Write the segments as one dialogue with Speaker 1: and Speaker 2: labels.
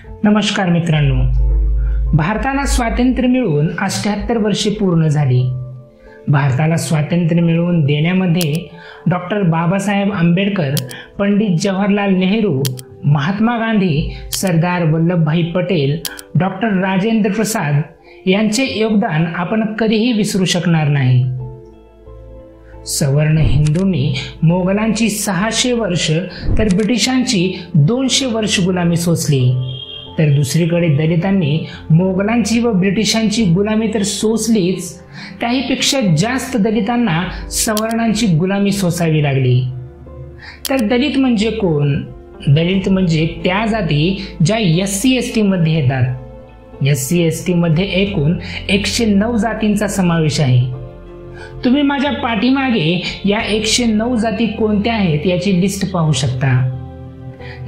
Speaker 1: नमस्कार मित्रांनो, भारताला स्वातंत्र्य मिळून 78 वर्षे पूर्ण झाली. भारताला स्वातंत्र्य मिळवून देण्यामध्ये डॉक्टर बाबासाहेब आंबेडकर, पंडित जवाहरलाल नेहरू, महात्मा गांधी, सरदार वल्लभभाई पटेल, डॉक्टर राजेंद्र प्रसाद यांचे योगदान आपण कधीही विसरू शकणार नाही. सवर्ण हिंदूंनी मोगलांची 600 वर्ष तर ब्रिटिशांची 200 वर्ष गुलामी सोसली, तर दुसरीकडे दलितांनी मोगलांची व ब्रिटिशांची गुलामी तर सोसलीच, त्याहीपेक्षा जास्त दलितांना सवर्णांची गुलामी सोसावी लागली. तर दलित म्हणजे कोण? दलित म्हणजे त्या जाती ज्या SC ST मध्ये येतात. SC ST मध्ये एकूण 109 जातींचा समावेश आहे. तुम्ही माझ्या पाठीमागे या 109 जाती कोणत्या आहेत याची लिस्ट पाहू शकता.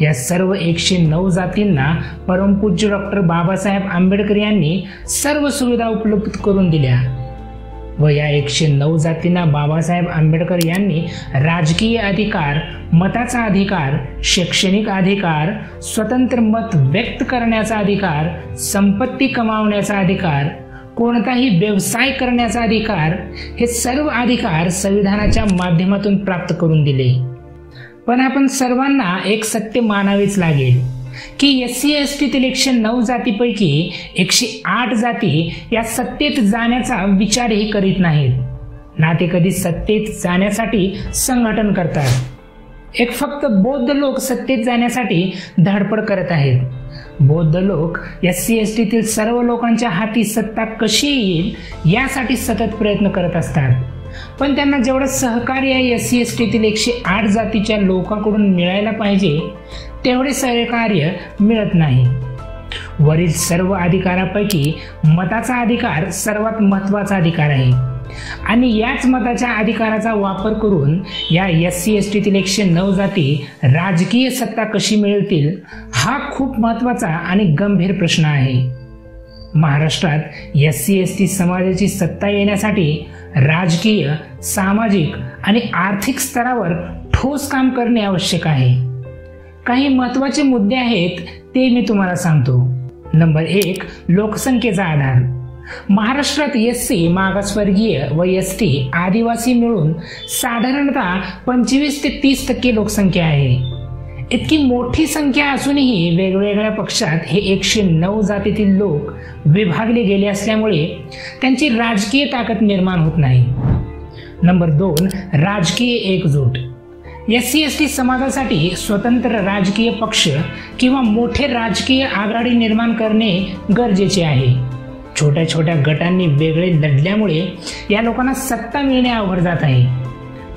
Speaker 1: या सर्व 109 जातींना परमपूज्य डॉक्टर बाबासाहेब आंबेडकर यांनी सर्व सुविधा उपलब्ध करून दिल्या व या 109 जातींना बाबासाहेब आंबेडकर यांनी राजकीय अधिकार, मताचा अधिकार, शैक्षणिक अधिकार, स्वतंत्र मत व्यक्त करण्याचा अधिकार, संपत्ती कमावण्याचा अधिकार, कोणताही व्यवसाय करण्याचा अधिकार, हे सर्व अधिकार संविधानाच्या माध्यमातून प्राप्त करून दिले. पण आपण सर्वांना एक सत्य मानावेच लागेल की SC ST तील 109 जातीपैकी 108 जाती या सत्तेत जाण्याचा विचारही करीत नाहीत, ना ते कधी सत्तेत जाण्यासाठी संघटन करतात. एक फक्त बौद्ध लोक सत्तेत जाण्यासाठी धडपड करत आहेत. बौद्ध लोक SC ST तील सर्व लोकांच्या हाती सत्ता कशी येईल यासाठी सतत प्रयत्न करत असतात, पण त्यांना जेवढं सहकार्य SC ST तील 108 जातीच्या लोकांकडून मिळायला पाहिजे तेवढे सहकार्य मिळत नाही. वरील सर्व अधिकारापैकी मताचा अधिकार सर्वात महत्त्वाचा अधिकार आहे आणि याच मताच्या अधिकाराचा वापर करून या SC ST तील 109 जाती राजकीय सत्ता कशी मिळवतील हा खूप महत्त्वाचा आणि गंभीर प्रश्न आहे. महाराष्ट्रात SC ST समाजाची सत्ता येण्यासाठी राजकीय, सामाजिक आणि आर्थिक स्तरावर ठोस काम करणे आवश्यक आहे. काही महत्त्वाचे मुद्दे आहेत ते मी तुम्हाला सांगतो. नंबर 1, लोकसंख्येचा आधार. महाराष्ट्रात SC, मागासवर्गीय व ST, आदिवासी मिळून साधारणतः 25 ते 30% लोकसंख्या आहे. इतकी मोठी संख्या असूनही वेगवेगळ्या पक्षात हे 109 जातीतील लोक विभागले गेले असल्यामुळे त्यांची राजकीय ताकद निर्माण होत नाही. नंबर 2, राजकीय एकजूट. SC ST समाजासाठी स्वतंत्र राजकीय पक्ष किंवा मोठे राजकीय आघाडी निर्माण करणे गरजेचे आहे. छोट्या छोट्या गटांनी वेगळे लढल्यामुळे या लोकांना सत्ता मिळणे अवघड जात आहे.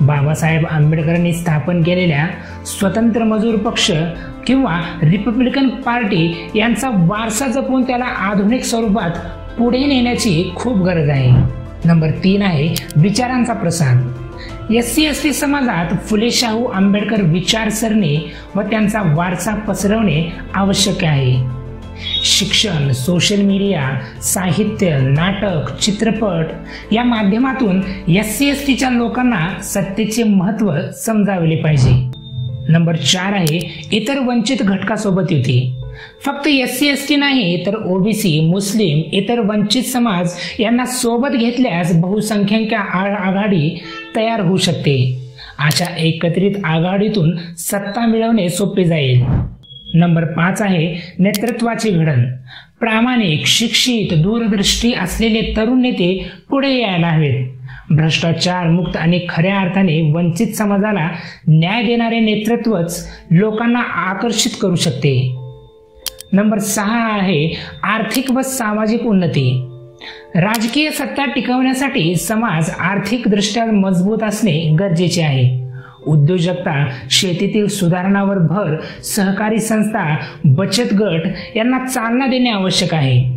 Speaker 1: बाबासाहेब आंबेडकरांनी स्थापन केलेल्या स्वतंत्र मजूर पक्ष किंवा रिपब्लिकन पार्टी यांचा वारसा जपून त्याला आधुनिक स्वरूपात पुढे नेण्याची खूप गरज आहे. नंबर 3 आहे विचारांचा प्रसार. SC ST समाजात फुले शाहू आंबेडकर विचारसरणी व त्यांचा वारसा पसरवणे आवश्यक आहे. शिक्षण, सोशल मीडिया, साहित्य, नाटक, चित्रपट या माध्यमातून SC ST च्या लोकांना सत्तेचे महत्त्व समजावले पाहिजे. नंबर 4 आहे इतर वंचित घटकासोबत युती. फक्त SC ST नाही तर OBC, मुस्लिम, इतर वंचित समाज यांना सोबत घेतल्यास बहुसंख्यांक आघाडी तयार होऊ शकते. अशा एकत्रित आघाडीतून सत्ता मिळवणे सोपे जाईल. नंबर 5 आहे नेतृत्वाचे घडण. प्रामाणिक, शिक्षित, दूरदृष्टी असलेले तरुण नेते पुढे यायला हवेत. भ्रष्टाचार मुक्त आणि खऱ्या अर्थाने वंचित समाजाला न्याय देणारे नेतृत्वच लोकांना आकर्षित करू शकते. नंबर 6 आहे आर्थिक व सामाजिक उन्नती. राजकीय सत्ता टिकवण्यासाठी समाज आर्थिकदृष्ट्या मजबूत असणे गरजेचे आहे. उद्योजकता, शेतीतील सुधारणावर भर, सहकारी संस्था, बचत गट यांना चालना देणे आवश्यक आहे.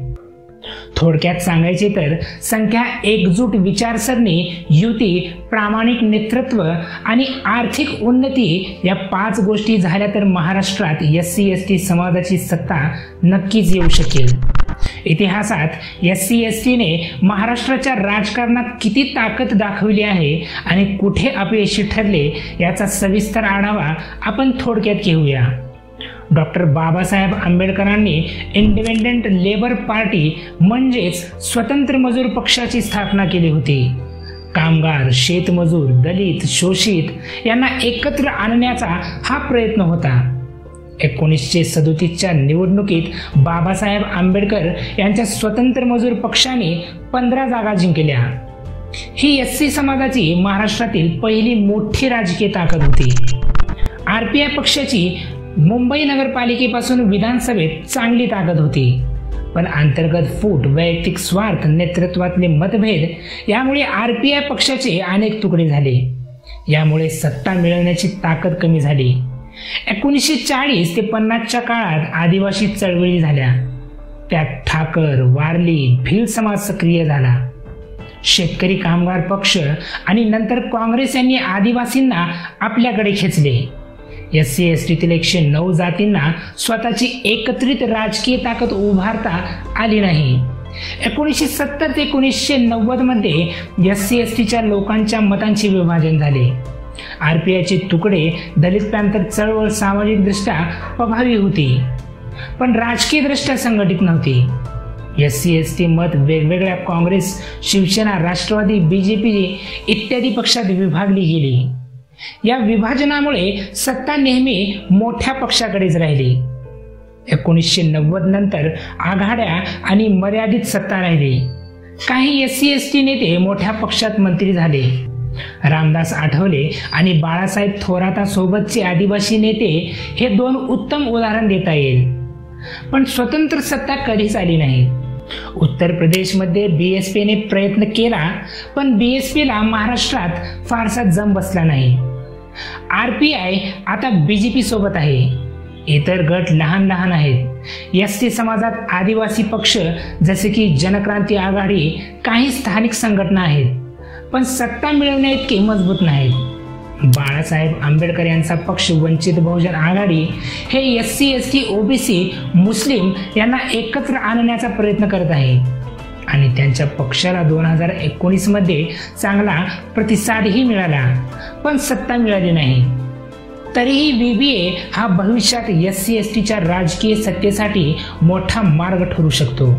Speaker 1: थोडक्यात सांगायचे तर संख्या, एकजूट विचारसरणी, युती, प्रामाणिक नेतृत्व आणि आर्थिक उन्नती या 5 गोष्टी झाल्या तर महाराष्ट्रात SC ST समाजाची सत्ता नक्कीच येऊ शकेल. इतिहासात SC ST ने महाराष्ट्राच्या राजकारणात किती ताकद दाखवली आहे आणि कुठे अपयशी ठरले याचा सविस्तर आढावा आपण थोडक्यात घेऊया. डॉक्टर बाबासाहेब आंबेडकरांनी इंडिपेंडंट लेबर पार्टी म्हणजेच स्वतंत्र मजूर पक्षाची स्थापना केली होती. कामगार, शेतमजूर, दलित, शोषित यांना एकत्र आणण्याचा हा प्रयत्न होता. 1937च्या निवडणुकीत बाबासाहेब आंबेडकर यांच्या स्वतंत्र मजूर पक्षाने 15 जागा जिंकल्या. ही एससी समाजाची महाराष्ट्रातील पहिली मोठी राजकीय ताकद होती. आरपीआय पक्षाची मुंबई नगरपालिकेपासून विधानसभेत चांगली ताकद होती, पण अंतर्गत फूट, वैयक्तिक स्वार्थ, नेतृत्वातले मतभेद यामुळे आरपीआय पक्षाचे अनेक तुकडे झाले. यामुळे सत्ता मिळवण्याची ताकद कमी झाली. 1940 ते 50च्या काळात आदिवासी चळवळी झाल्या. त्यात ठाकर, वारली, भिल समाज सक्रिय झाला. शेतकरी कामगार पक्ष आणि नंतर काँग्रेस यांनी आदिवासींना आपल्याकडे खेचले. एससी एसटीतील 109 जातींना स्वतःची एकत्रित राजकीय ताकद उभारता आली नाही. 1970 ते 1990 मध्ये एससी एसटीच्या लोकांच्या मतांचे विभाजन झाले. आरपीआयचे तुकडे दलित पॅंथर चळवळ सामाजिकदृष्ट्या प्रभावी होती, पण राजकीय दृष्ट्या संघटित नव्हती. एससी एसटी मत वेगवेगळ्या काँग्रेस, शिवसेना, राष्ट्रवादी, बीजेपी इत्यादी पक्षात विभागली गेली. या विभाजनामुळे सत्ता नेहमी मोठ्या पक्षाकडेच राहिली. 1990 नंतर आघाड्या आणि मर्यादित सत्ता राहिली. काही एससी एसटी नेते मोठ्या पक्षात मंत्री झाले. रामदास आठवले आणि बाळासाहेब थोरातांसोबतचे आदिवासी नेते हे 2 उत्तम उदाहरण देता येईल. पण स्वतंत्र सत्ता कधीच आली नाही. उत्तर प्रदेशमध्ये बीएसपीने प्रयत्न केला, पण बीएसपीला महाराष्ट्रात फारसा जम बसला नाही. आरपीआय आता बीजेपी सोबत आहे. इतर गट लहान लहान आहेत. एसटी समाजात आदिवासी पक्ष जसे की जनक्रांती आघाडी, काही स्थानिक संघटना आहेत, पण सत्ता मिळवण्या इतके मजबूत नाहीत. बाळासाहेब आंबेडकर यांचा पक्ष वंचित बहुजन आघाडी हे एससी एसटी ओबीसी मुस्लिम यांना एकत्र आणण्याचा प्रयत्न करत आहे आणि त्यांच्या पक्षाला 2019 मध्ये चांगला प्रतिसादही मिळाला, पण सत्ता मिळाली नाही. तरीही व्हीबीए हा भविष्यात एससी एसटीच्या राजकीय सत्तेसाठी मोठा मार्ग ठरू शकतो.